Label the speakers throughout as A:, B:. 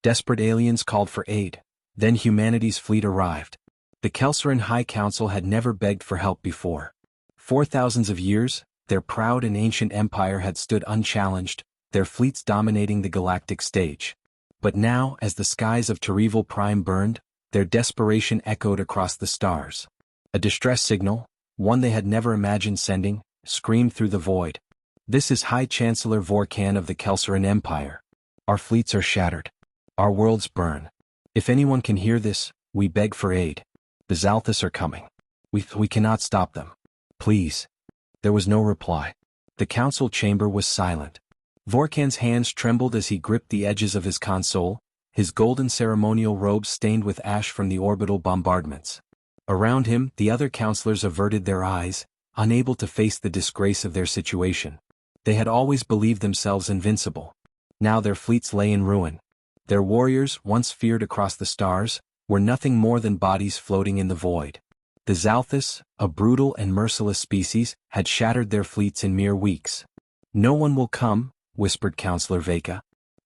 A: Desperate aliens called for aid. Then humanity's fleet arrived. The Kelsaran High Council had never begged for help before. For thousands of years, their proud and ancient empire had stood unchallenged, their fleets dominating the galactic stage. But now, as the skies of Terival Prime burned, their desperation echoed across the stars. A distress signal, one they had never imagined sending, screamed through the void. "This is High Chancellor Vorkan of the Kelsaran Empire. Our fleets are shattered. Our worlds burn. If anyone can hear this, we beg for aid. The Zalthus are coming. We cannot stop them. Please." There was no reply. The council chamber was silent. Vorkan's hands trembled as he gripped the edges of his console, his golden ceremonial robes stained with ash from the orbital bombardments. Around him, the other counselors averted their eyes, unable to face the disgrace of their situation. They had always believed themselves invincible. Now their fleets lay in ruin. Their warriors, once feared across the stars, were nothing more than bodies floating in the void. The Zalthus, a brutal and merciless species, had shattered their fleets in mere weeks. "No one will come," whispered Counselor Veka.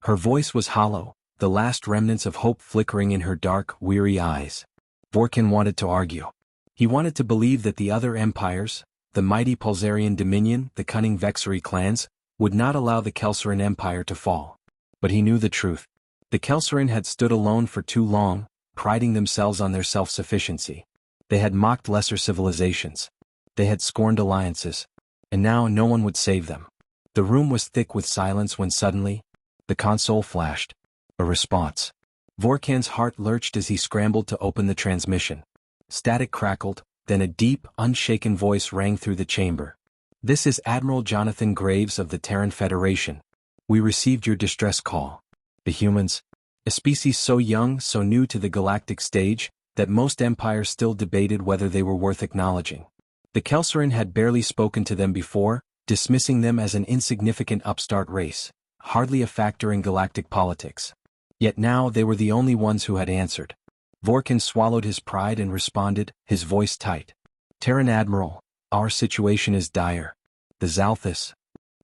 A: Her voice was hollow, the last remnants of hope flickering in her dark, weary eyes. Vorkan wanted to argue. He wanted to believe that the other empires, the mighty Pulsarian Dominion, the cunning Vexari clans, would not allow the Kelsaran Empire to fall. But he knew the truth. The Kelsaran had stood alone for too long, priding themselves on their self-sufficiency. They had mocked lesser civilizations. They had scorned alliances. And now no one would save them. The room was thick with silence when suddenly, the console flashed. A response. Vorkan's heart lurched as he scrambled to open the transmission. Static crackled, then a deep, unshaken voice rang through the chamber. "This is Admiral Jonathan Graves of the Terran Federation. We received your distress call. The humans, a species so young, so new to the galactic stage, that most empires still debated whether they were worth acknowledging. The Kelsaran had barely spoken to them before, dismissing them as an insignificant upstart race, hardly a factor in galactic politics. Yet now they were the only ones who had answered. Vorkan swallowed his pride and responded, his voice tight. "Terran Admiral, our situation is dire. The Zalthus."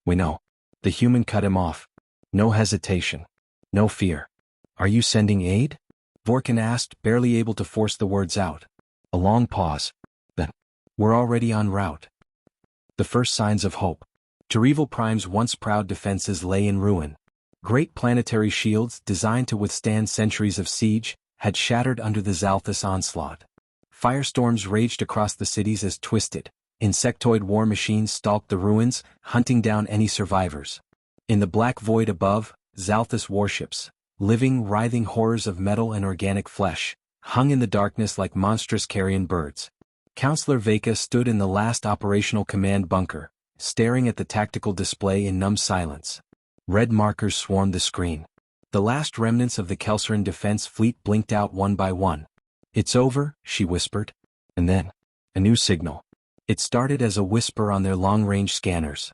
A: "We know." The human cut him off. No hesitation. No fear. "Are you sending aid?" Vorkan asked, barely able to force the words out. A long pause. Then, "We're already en route." The first signs of hope. Terival Prime's once proud defenses lay in ruin. Great planetary shields, designed to withstand centuries of siege, had shattered under the Zalthus onslaught. Firestorms raged across the cities as twisted, insectoid war machines stalked the ruins, hunting down any survivors. In the black void above, Zalthus warships, living, writhing horrors of metal and organic flesh, hung in the darkness like monstrous carrion birds. Counselor Veka stood in the last operational command bunker, staring at the tactical display in numb silence. Red markers swarmed the screen. The last remnants of the Kelsaran defense fleet blinked out one by one. "It's over," she whispered. And then, a new signal. It started as a whisper on their long-range scanners.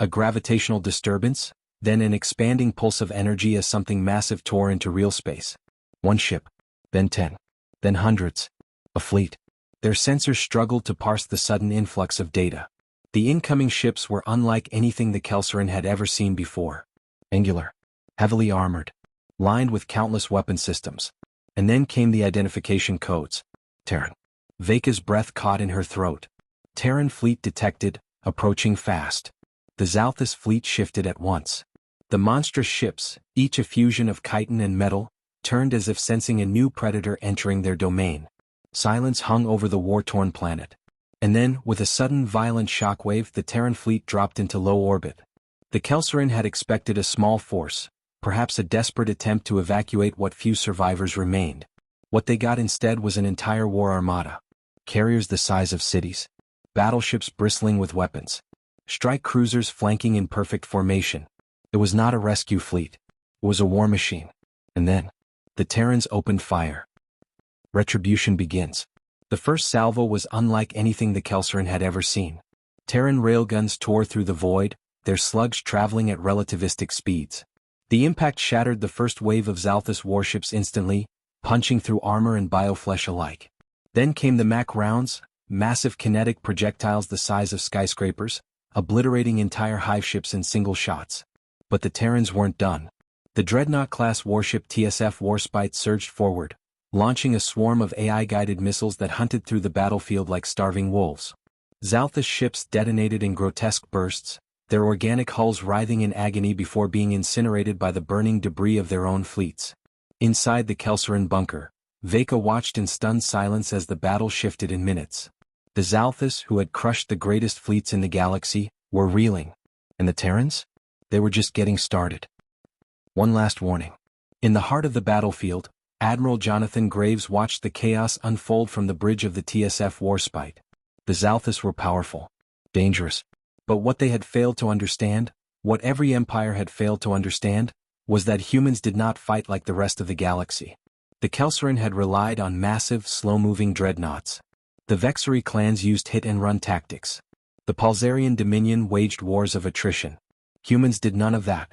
A: A gravitational disturbance, then an expanding pulse of energy as something massive tore into real space. One ship, then 10, then hundreds. A fleet. Their sensors struggled to parse the sudden influx of data. The incoming ships were unlike anything the Kelsaran had ever seen before. Angular, heavily armored, lined with countless weapon systems. And then came the identification codes. Terran. Veka's breath caught in her throat. Terran fleet detected, approaching fast. The Zalthus fleet shifted at once. The monstrous ships, each a fusion of chitin and metal, turned as if sensing a new predator entering their domain. Silence hung over the war-torn planet. And then, with a sudden violent shockwave, the Terran fleet dropped into low orbit. The Kelsaran had expected a small force, perhaps a desperate attempt to evacuate what few survivors remained. What they got instead was an entire war armada. Carriers the size of cities. Battleships bristling with weapons. Strike cruisers flanking in perfect formation. It was not a rescue fleet. It was a war machine. And then, the Terrans opened fire. Retribution begins. The first salvo was unlike anything the Kelsaran had ever seen. Terran railguns tore through the void, their slugs traveling at relativistic speeds. The impact shattered the first wave of Zalthus warships instantly, punching through armor and bioflesh alike. Then came the Mach rounds, massive kinetic projectiles the size of skyscrapers, obliterating entire hive ships in single shots. But the Terrans weren't done. The Dreadnought-class warship TSF Warspite surged forward, launching a swarm of AI-guided missiles that hunted through the battlefield like starving wolves. Zalthus ships detonated in grotesque bursts, their organic hulls writhing in agony before being incinerated by the burning debris of their own fleets. Inside the Kelsarin bunker, Veka watched in stunned silence as the battle shifted in minutes. The Zalthus, who had crushed the greatest fleets in the galaxy, were reeling. And the Terrans? They were just getting started. One last warning. In the heart of the battlefield, Admiral Jonathan Graves watched the chaos unfold from the bridge of the TSF Warspite. The Zalthus were powerful, dangerous. But what they had failed to understand, what every empire had failed to understand, was that humans did not fight like the rest of the galaxy. The Kelsarin had relied on massive, slow-moving dreadnoughts. The Vexari clans used hit-and-run tactics. The Palzarian Dominion waged wars of attrition. Humans did none of that.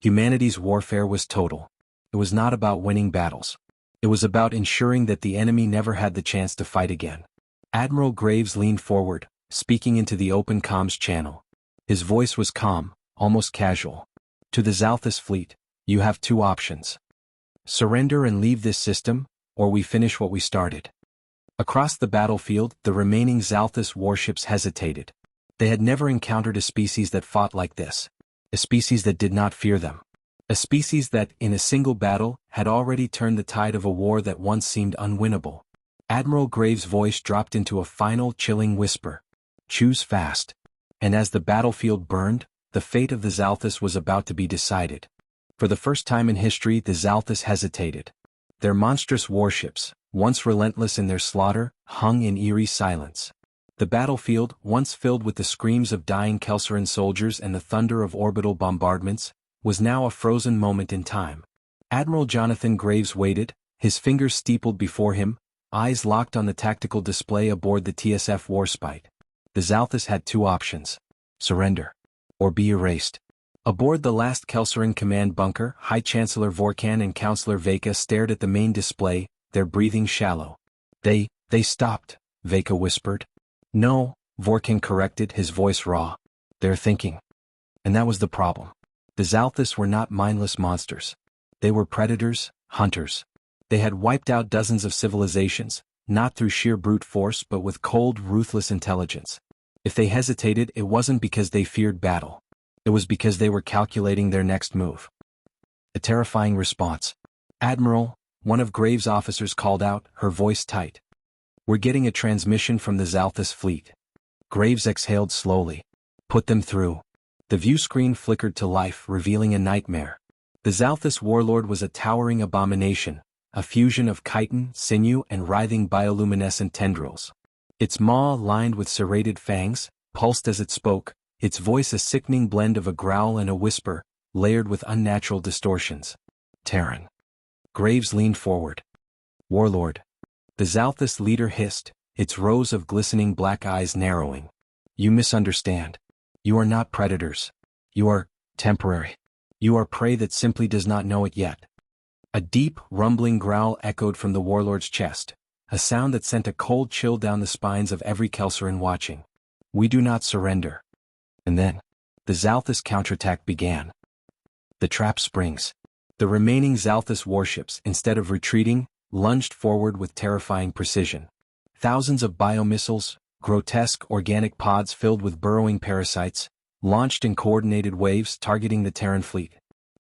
A: Humanity's warfare was total. It was not about winning battles. It was about ensuring that the enemy never had the chance to fight again. Admiral Graves leaned forward, speaking into the open comms channel. His voice was calm, almost casual. To the Zalthus fleet, you have two options. Surrender and leave this system, or we finish what we started. Across the battlefield, the remaining Zalthus warships hesitated. They had never encountered a species that fought like this. A species that did not fear them. A species that, in a single battle, had already turned the tide of a war that once seemed unwinnable. Admiral Graves' voice dropped into a final, chilling whisper. Choose fast. And as the battlefield burned, the fate of the Zalthus was about to be decided. For the first time in history, the Zalthus hesitated. Their monstrous warships, once relentless in their slaughter, hung in eerie silence. The battlefield, once filled with the screams of dying Kelsarin soldiers and the thunder of orbital bombardments, was now a frozen moment in time. Admiral Jonathan Graves waited, his fingers steepled before him, eyes locked on the tactical display aboard the TSF Warspite. The Zalthus had two options. Surrender. Or be erased. Aboard the last Kelsarin command bunker, High Chancellor Vorkan and Counselor Veka stared at the main display, their breathing shallow. They stopped, Veka whispered. No, Vorkan corrected, his voice raw. They're thinking. And that was the problem. The Zalthus were not mindless monsters. They were predators, hunters. They had wiped out dozens of civilizations, not through sheer brute force but with cold, ruthless intelligence. If they hesitated, it wasn't because they feared battle. It was because they were calculating their next move. A terrifying response. Admiral, one of Graves' officers called out, her voice tight. We're getting a transmission from the Zalthus fleet. Graves exhaled slowly. Put them through. The view screen flickered to life, revealing a nightmare. The Zalthus warlord was a towering abomination, a fusion of chitin, sinew, and writhing bioluminescent tendrils. Its maw, lined with serrated fangs, pulsed as it spoke, its voice a sickening blend of a growl and a whisper, layered with unnatural distortions. Terran. Graves leaned forward. Warlord. The Zalthus leader hissed, its rows of glistening black eyes narrowing. You misunderstand. You are not predators. You are temporary. You are prey that simply does not know it yet. A deep, rumbling growl echoed from the warlord's chest, a sound that sent a cold chill down the spines of every Kelsarin watching. We do not surrender. And then, the Zalthus counterattack began. The trap springs. The remaining Zalthus warships, instead of retreating, lunged forward with terrifying precision. Thousands of biomissiles, grotesque organic pods filled with burrowing parasites, launched in coordinated waves targeting the Terran fleet.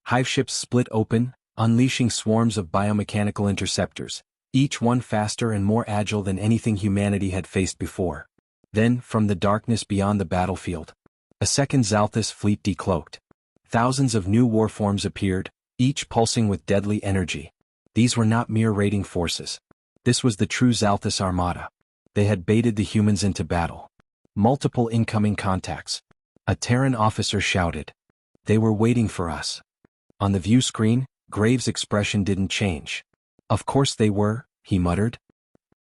A: Hive ships split open, unleashing swarms of biomechanical interceptors, each one faster and more agile than anything humanity had faced before. Then, from the darkness beyond the battlefield, a second Zalthus fleet decloaked. Thousands of new warforms appeared, each pulsing with deadly energy. These were not mere raiding forces. This was the true Zalthus armada. They had baited the humans into battle. Multiple incoming contacts. A Terran officer shouted. They were waiting for us. On the view screen, Graves' expression didn't change. Of course they were, he muttered.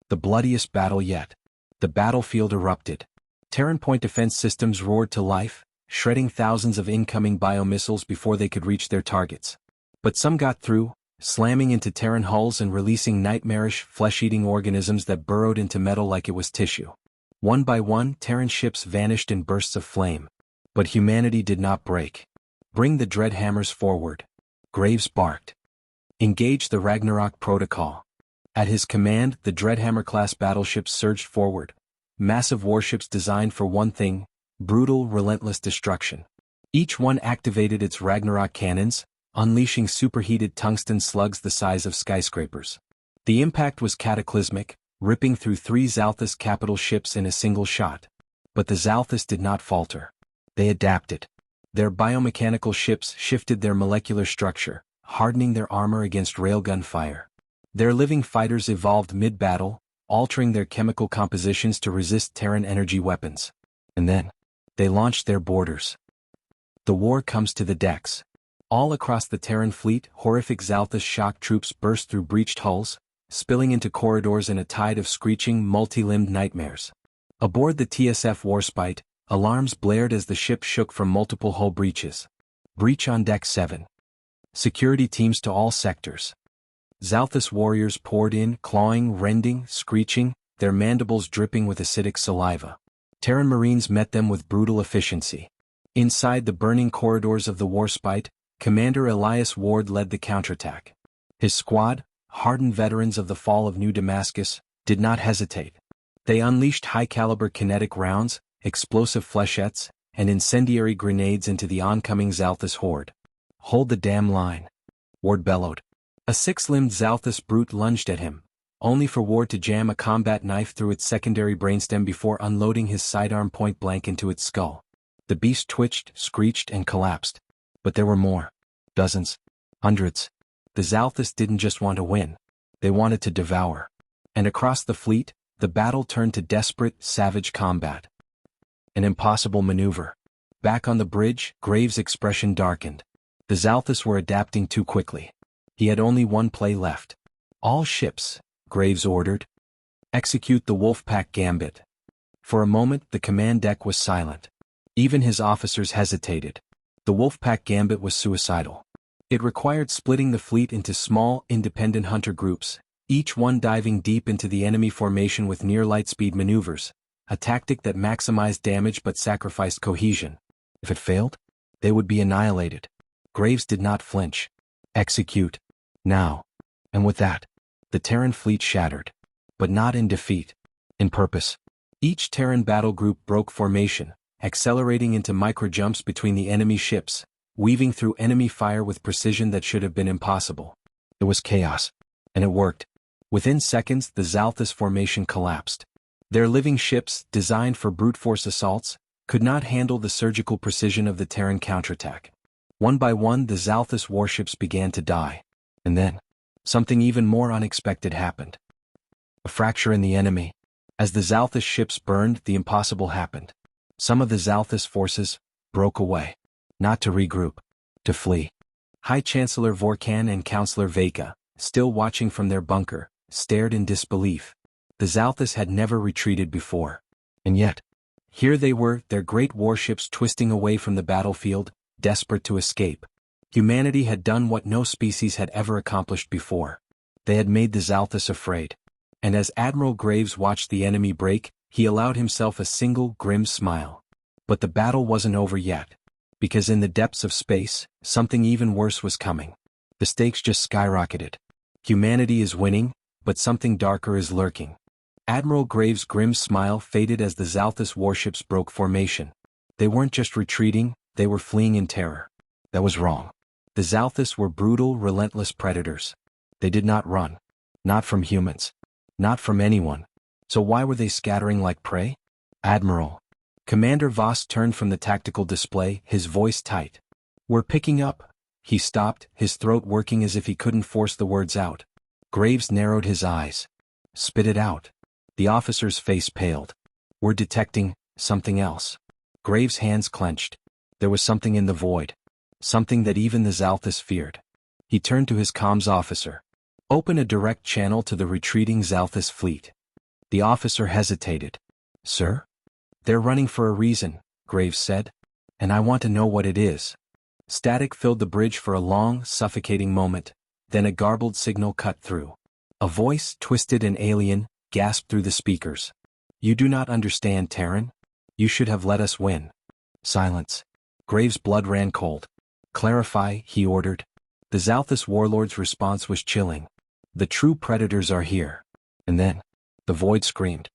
A: The bloodiest battle yet. The battlefield erupted. Terran point defense systems roared to life, shredding thousands of incoming biomissiles before they could reach their targets. But some got through, slamming into Terran hulls and releasing nightmarish, flesh-eating organisms that burrowed into metal like it was tissue. One by one, Terran ships vanished in bursts of flame. But humanity did not break. Bring the dread hammers forward. Graves barked. Engage the Ragnarok Protocol. At his command, the Dreadhammer-class battleships surged forward. Massive warships designed for one thing: brutal, relentless destruction. Each one activated its Ragnarok cannons, unleashing superheated tungsten slugs the size of skyscrapers. The impact was cataclysmic, ripping through 3 Xalthus capital ships in a single shot. But the Xalthus did not falter. They adapted. Their biomechanical ships shifted their molecular structure, hardening their armor against railgun fire. Their living fighters evolved mid-battle, altering their chemical compositions to resist Terran energy weapons. And then, they launched their boarders. The war comes to the decks. All across the Terran fleet, horrific Xalthus shock troops burst through breached hulls, spilling into corridors in a tide of screeching, multi-limbed nightmares. Aboard the TSF Warspite, alarms blared as the ship shook from multiple hull breaches. Breach on Deck 7. Security teams to all sectors. Xalthus warriors poured in, clawing, rending, screeching, their mandibles dripping with acidic saliva. Terran Marines met them with brutal efficiency. Inside the burning corridors of the Warspite, Commander Elias Ward led the counterattack. His squad, hardened veterans of the fall of New Damascus, did not hesitate. They unleashed high-caliber kinetic rounds, explosive flechettes, and incendiary grenades into the oncoming Xalthus horde. "Hold the damn line," Ward bellowed. A 6-limbed Xalthus brute lunged at him, only for Ward to jam a combat knife through its secondary brainstem before unloading his sidearm point-blank into its skull. The beast twitched, screeched, and collapsed. But there were more. Dozens. Hundreds. The Xalthus didn't just want to win. They wanted to devour. And across the fleet, the battle turned to desperate, savage combat. An impossible maneuver. Back on the bridge, Graves' expression darkened. The Xalthus were adapting too quickly. He had only one play left. "All ships," Graves ordered. "Execute the Wolfpack Gambit." For a moment, the command deck was silent. Even his officers hesitated. The Wolfpack Gambit was suicidal. It required splitting the fleet into small, independent hunter groups, each one diving deep into the enemy formation with near-light-speed maneuvers, a tactic that maximized damage but sacrificed cohesion. If it failed, they would be annihilated. Graves did not flinch. "Execute. Now." And with that, the Terran fleet shattered. But not in defeat. In purpose. Each Terran battle group broke formation, accelerating into micro-jumps between the enemy ships, weaving through enemy fire with precision that should have been impossible. It was chaos. And it worked. Within seconds, the Xalthus formation collapsed. Their living ships, designed for brute force assaults, could not handle the surgical precision of the Terran counterattack. One by one, the Xalthus warships began to die. And then, something even more unexpected happened. A fracture in the enemy. As the Xalthus ships burned, the impossible happened. Some of the Xalthus forces broke away. Not to regroup. To flee. High Chancellor Vorkan and Counselor Veka, still watching from their bunker, stared in disbelief. The Xalthus had never retreated before. And yet, here they were, their great warships twisting away from the battlefield, desperate to escape. Humanity had done what no species had ever accomplished before. They had made the Xalthus afraid. And as Admiral Graves watched the enemy break, he allowed himself a single, grim smile. But the battle wasn't over yet. Because in the depths of space, something even worse was coming. The stakes just skyrocketed. Humanity is winning, but something darker is lurking. Admiral Graves' grim smile faded as the Xalthus warships broke formation. They weren't just retreating, they were fleeing in terror. That was wrong. The Xalthus were brutal, relentless predators. They did not run. Not from humans. Not from anyone. So why were they scattering like prey? "Admiral." Commander Voss turned from the tactical display, his voice tight. "We're picking up." He stopped, his throat working as if he couldn't force the words out. Graves narrowed his eyes. "Spit it out." The officer's face paled. "We're detecting something else." Graves' hands clenched. There was something in the void. Something that even the Xalthus feared. He turned to his comms officer. "Open a direct channel to the retreating Xalthus fleet." The officer hesitated. "Sir?" "They're running for a reason," Graves said. "And I want to know what it is." Static filled the bridge for a long, suffocating moment, then a garbled signal cut through. A voice, twisted and alien, gasped through the speakers. "You do not understand, Terran. You should have let us win." Silence. Graves' blood ran cold. "Clarify," he ordered. The Zalthus warlord's response was chilling. The true predators are here. And then, the void screamed.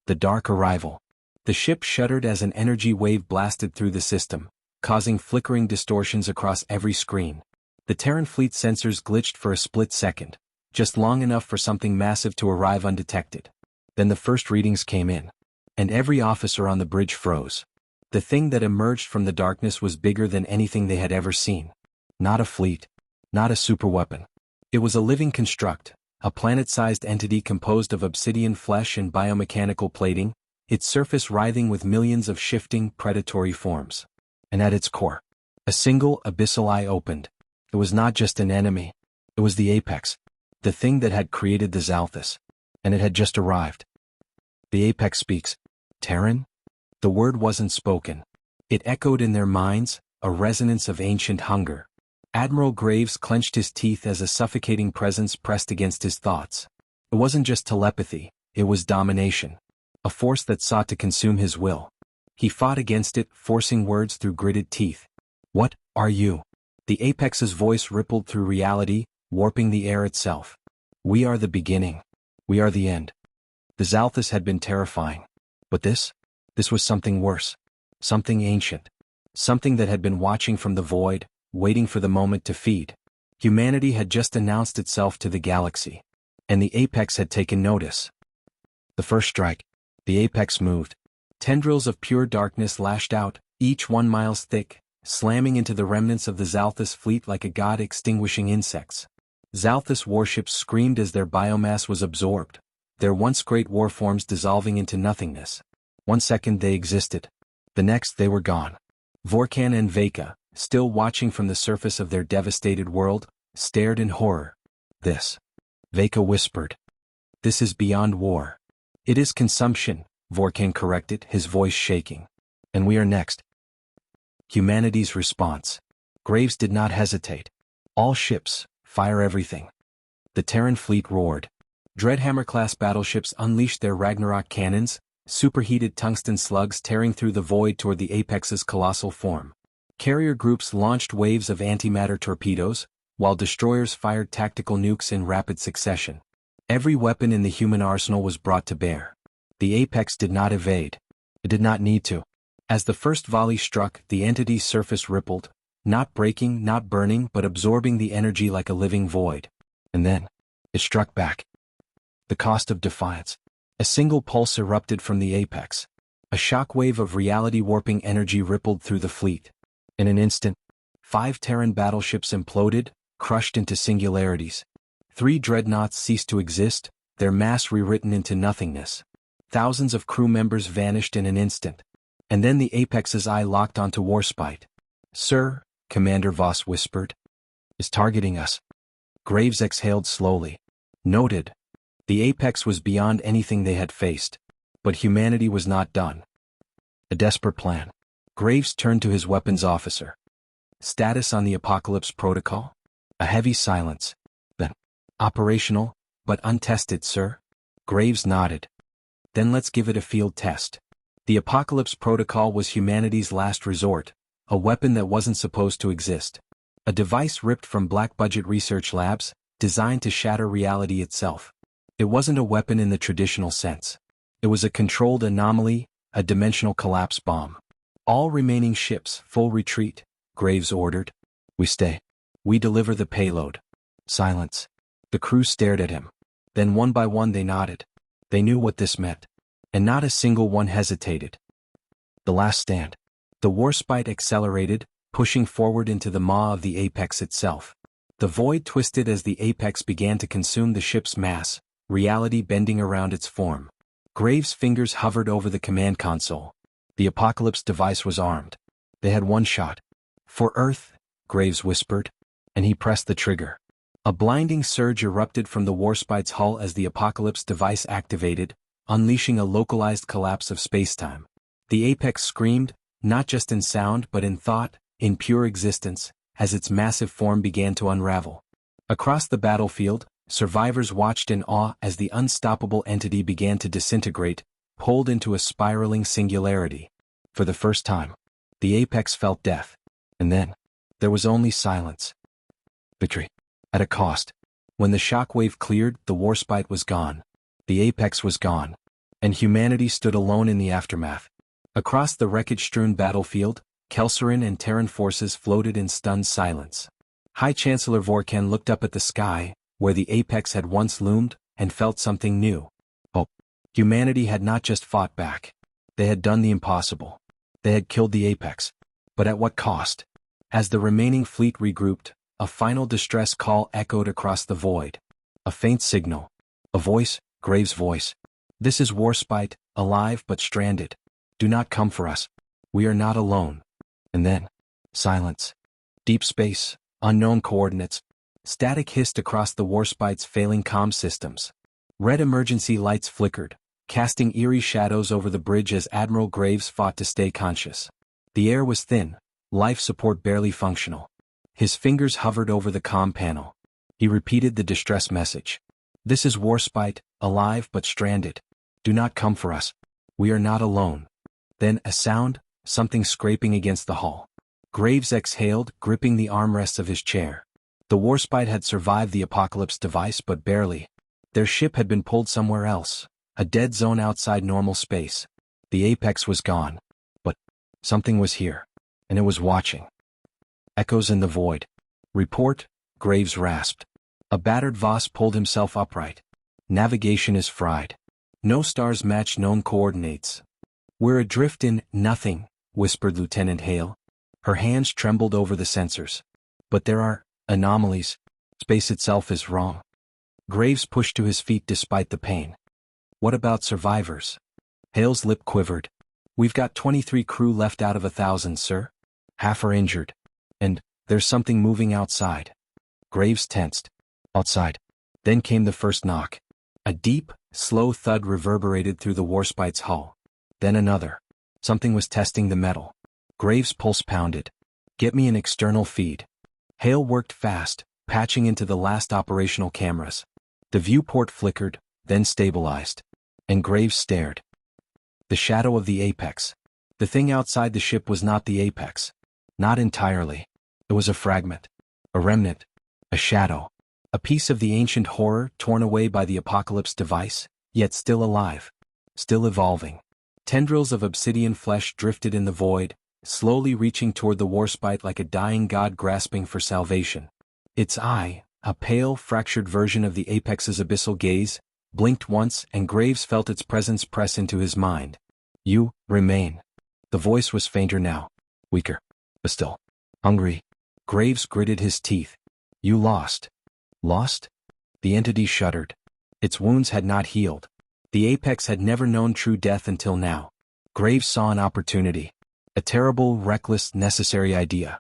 A: The dark arrival. The ship shuddered as an energy wave blasted through the system, causing flickering distortions across every screen. The Terran fleet sensors glitched for a split second, just long enough for something massive to arrive undetected. Then the first readings came in, and every officer on the bridge froze. The thing that emerged from the darkness was bigger than anything they had ever seen. Not a fleet, not a superweapon. It was a living construct, a planet-sized entity composed of obsidian flesh and biomechanical plating, its surface writhing with millions of shifting, predatory forms. And at its core, a single abyssal eye opened. It was not just an enemy. It was the apex, the thing that had created the Zalthus. And it had just arrived. The apex speaks. Terran? The word wasn't spoken. It echoed in their minds, a resonance of ancient hunger. Admiral Graves clenched his teeth as a suffocating presence pressed against his thoughts. It wasn't just telepathy, it was domination. A force that sought to consume his will. He fought against it, forcing words through gritted teeth. What are you? The apex's voice rippled through reality, warping the air itself. We are the beginning. We are the end. The Zalthus had been terrifying. But this was something worse. Something ancient. Something that had been watching from the void, waiting for the moment to feed. Humanity had just announced itself to the galaxy. And the apex had taken notice. The first strike. The apex moved. Tendrils of pure darkness lashed out, each 1 mile thick, slamming into the remnants of the Zalthus fleet like a god extinguishing insects. Zalthus warships screamed as their biomass was absorbed, their once great warforms dissolving into nothingness. 1 second they existed. The next they were gone. Vorkan and Veka, still watching from the surface of their devastated world, stared in horror. This. Veka whispered. This is beyond war. It is consumption, Vorkan corrected, his voice shaking. And we are next. Humanity's response. Graves did not hesitate. All ships, fire everything. The Terran fleet roared. Dreadhammer-class battleships unleashed their Ragnarok cannons, superheated tungsten slugs tearing through the void toward the apex's colossal form. Carrier groups launched waves of antimatter torpedoes, while destroyers fired tactical nukes in rapid succession. Every weapon in the human arsenal was brought to bear. The apex did not evade. It did not need to. As the first volley struck, the entity's surface rippled, not breaking, not burning, but absorbing the energy like a living void. And then, it struck back. The cost of defiance. A single pulse erupted from the apex. A shockwave of reality-warping energy rippled through the fleet. In an instant, 5 Terran battleships imploded, crushed into singularities. 3 dreadnoughts ceased to exist, their mass rewritten into nothingness. Thousands of crew members vanished in an instant. And then the apex's eye locked onto Warspite. Sir, Commander Voss whispered, is targeting us. Graves exhaled slowly. Noted. The apex was beyond anything they had faced. But humanity was not done. A desperate plan. Graves turned to his weapons officer. Status on the Apocalypse Protocol? A heavy silence. Then, operational, but untested, sir? Graves nodded. Then let's give it a field test. The Apocalypse Protocol was humanity's last resort, a weapon that wasn't supposed to exist. A device ripped from black-budget research labs, designed to shatter reality itself. It wasn't a weapon in the traditional sense. It was a controlled anomaly, a dimensional collapse bomb. All remaining ships, full retreat, Graves ordered. We stay. We deliver the payload. Silence. The crew stared at him. Then one by one they nodded. They knew what this meant. And not a single one hesitated. The last stand. The Warspite accelerated, pushing forward into the maw of the apex itself. The void twisted as the apex began to consume the ship's mass, reality bending around its form. Graves' fingers hovered over the command console. The Apocalypse device was armed. They had one shot. For Earth, Graves whispered, and he pressed the trigger. A blinding surge erupted from the Warspite's hull as the Apocalypse device activated, unleashing a localized collapse of spacetime. The apex screamed, not just in sound but in thought, in pure existence, as its massive form began to unravel. Across the battlefield, survivors watched in awe as the unstoppable entity began to disintegrate, pulled into a spiraling singularity. For the first time, the apex felt death. And then, there was only silence. Victory. At a cost. When the shockwave cleared, the warspite was gone. The apex was gone. And humanity stood alone in the aftermath. Across the wreckage-strewn battlefield, Kelsarin and Terran forces floated in stunned silence. High Chancellor Vorkan looked up at the sky, where the apex had once loomed, and felt something new. Hope. Humanity had not just fought back. They had done the impossible. They had killed the apex. But at what cost? As the remaining fleet regrouped, a final distress call echoed across the void. A faint signal. A voice, Graves' voice. This is Warspite, alive but stranded. Do not come for us. We are not alone. And then, silence. Deep space, unknown coordinates. Static hissed across the Warspite's failing comm systems. Red emergency lights flickered, casting eerie shadows over the bridge as Admiral Graves fought to stay conscious. The air was thin, life support barely functional. His fingers hovered over the comm panel. He repeated the distress message. This is Warspite, alive but stranded. Do not come for us. We are not alone. Then a sound, something scraping against the hull. Graves exhaled, gripping the armrests of his chair. The Warspite had survived the apocalypse device but barely. Their ship had been pulled somewhere else, a dead zone outside normal space. The apex was gone. But something was here, and it was watching. Echoes in the void. Report, Graves rasped. A battered Voss pulled himself upright. Navigation is fried. No stars match known coordinates. We're adrift in nothing, whispered Lieutenant Hale. Her hands trembled over the sensors. But there are anomalies. Space itself is wrong. Graves pushed to his feet despite the pain. What about survivors? Hale's lip quivered. We've got 23 crew left out of 1,000, sir. Half are injured. And there's something moving outside. Graves tensed. Outside. Then came the first knock. A deep, slow thud reverberated through the Warspite's hull. Then another. Something was testing the metal. Graves' pulse pounded. Get me an external feed. Hale worked fast, patching into the last operational cameras. The viewport flickered, then stabilized. And Graves stared. The shadow of the apex. The thing outside the ship was not the apex. Not entirely. It was a fragment. A remnant. A shadow. A piece of the ancient horror torn away by the apocalypse device, yet still alive. Still evolving. Tendrils of obsidian flesh drifted in the void, slowly reaching toward the Warspite like a dying god grasping for salvation. Its eye, a pale, fractured version of the apex's abyssal gaze, blinked once and Graves felt its presence press into his mind. You remain. The voice was fainter now. Weaker. But still. Hungry. Graves gritted his teeth. You lost. Lost? The entity shuddered. Its wounds had not healed. The apex had never known true death until now. Graves saw an opportunity. A terrible, reckless, necessary idea.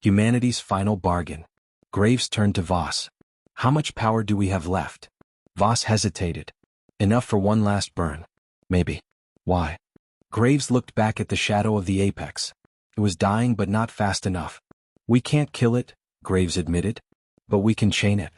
A: Humanity's final bargain. Graves turned to Voss. How much power do we have left? Voss hesitated. Enough for one last burn. Maybe. Why? Graves looked back at the shadow of the apex. It was dying but not fast enough. We can't kill it, Graves admitted. But we can chain it.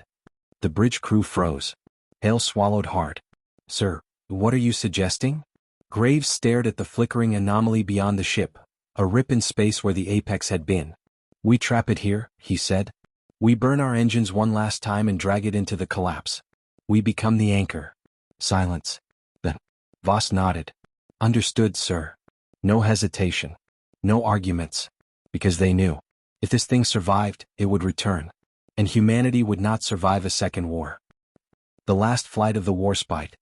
A: The bridge crew froze. Hale swallowed hard. Sir, what are you suggesting? Graves stared at the flickering anomaly beyond the ship, a rip in space where the apex had been. We trap it here, he said. We burn our engines one last time and drag it into the collapse. We become the anchor. Silence. Then. Voss nodded. Understood, sir. No hesitation. No arguments. Because they knew. If this thing survived, it would return. And humanity would not survive a second war. The last flight of the Warspite.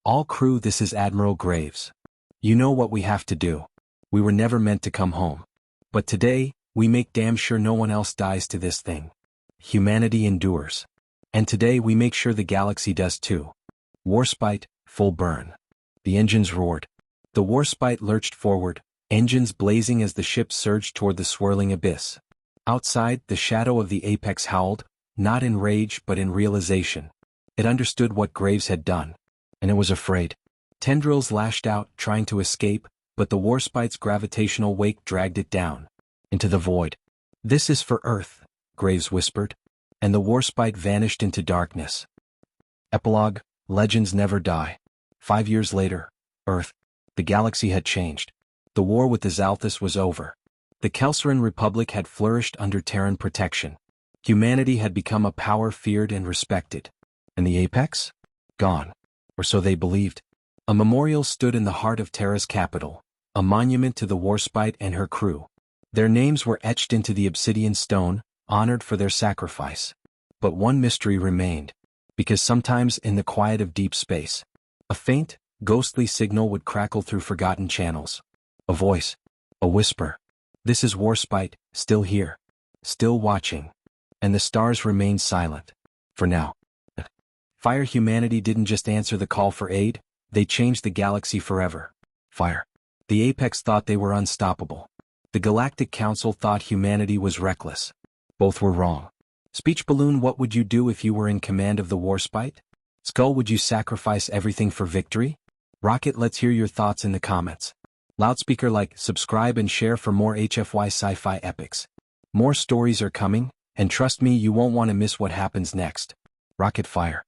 A: All crew, this is Admiral Graves. You know what we have to do. We were never meant to come home. But today, we make damn sure no one else dies to this thing. Humanity endures. And today we make sure the galaxy does too. Warspite, full burn. The engines roared. The Warspite lurched forward, engines blazing as the ship surged toward the swirling abyss. Outside, the shadow of the apex howled, not in rage but in realization. It understood what Graves had done. And it was afraid. Tendrils lashed out, trying to escape, but the Warspite's gravitational wake dragged it down. Into the void. This is for Earth, Graves whispered. And the Warspite vanished into darkness. Epilogue, legends never die. 5 years later, Earth. The galaxy had changed. The war with the Xalthus was over. The Kelsarin Republic had flourished under Terran protection. Humanity had become a power feared and respected. And the apex? Gone. Or so they believed. A memorial stood in the heart of Terra's capital, a monument to the Warspite and her crew. Their names were etched into the obsidian stone, honored for their sacrifice. But one mystery remained, because sometimes in the quiet of deep space, a faint, ghostly signal would crackle through forgotten channels. A voice. A whisper. This is Warspite, still here. Still watching. And the stars remained silent. For now. Fire humanity didn't just answer the call for aid, they changed the galaxy forever. Fire. The Apex thought they were unstoppable. The Galactic Council thought humanity was reckless. Both were wrong. Speech balloon, what would you do if you were in command of the Warspite? Skull, would you sacrifice everything for victory? Rocket, let's hear your thoughts in the comments. Loudspeaker, like, subscribe and share for more HFY Sci-Fi epics. More stories are coming, and trust me, you won't want to miss what happens next. Rocket fire.